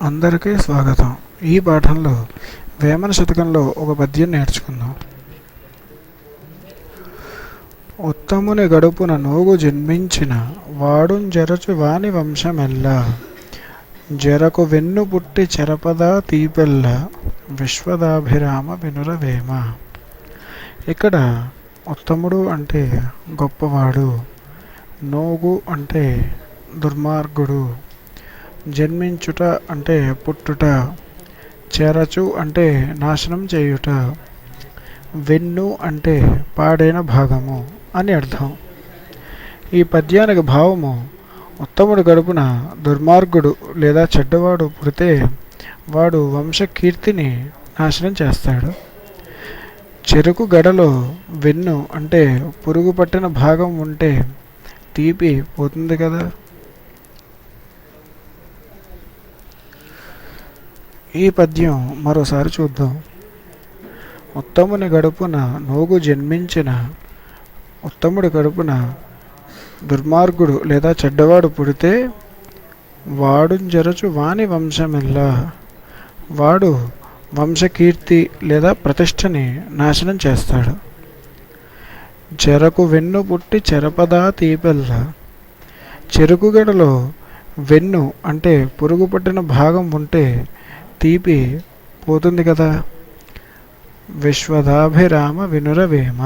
అందరికీ స్వాగతం. ఈ పాఠంలో వేమన శతకంలో ఒక పద్యం నేర్చుకుందాం. ఉత్తముని గడుపున నోగు జన్మించిన వాడుంజరచు వాని వంశమెల్ల జరకు వెన్ను పుట్టి చెరపదా తీపెల్ల విశ్వదాభిరామ వినురవేమ. ఇక్కడ ఉత్తముడు అంటే గొప్పవాడు, నోగు అంటే దుర్మార్గుడు, జన్మించుట అంటే పుట్టుట, చెరచు అంటే నాశనం చేయుట, వెన్ను అంటే పాడైన భాగము అని అర్థం. ఈ పద్యానికి భావము, ఉత్తముడు గడుపున దుర్మార్గుడు లేదా చెడ్డవాడు పుడితే వాడు వంశకీర్తిని నాశనం చేస్తాడు. చెరుకు గడలో వెన్ను అంటే పురుగు పట్టిన భాగం ఉంటే తీపి పోతుంది కదా. ఈ పద్యం మరోసారి చూద్దాం. ఉత్తముని గడుపున నోగు జన్మించిన, ఉత్తముడి గడుపున దుర్మార్గుడు లేదా చెడ్డవాడు పుడితే వాడుంజరచు వాని వంశమెల్లా, వాడు వంశకీర్తి లేదా ప్రతిష్టని నాశనం చేస్తాడు. చెరకు వెన్ను పుట్టి చెరపదా తీపెల్ల, చెరుకుగడలో వెన్ను అంటే పురుగు పట్టిన భాగం ఉంటే తీపి పోతుంది కదా. విశ్వదాభిరామ వినురవేమ.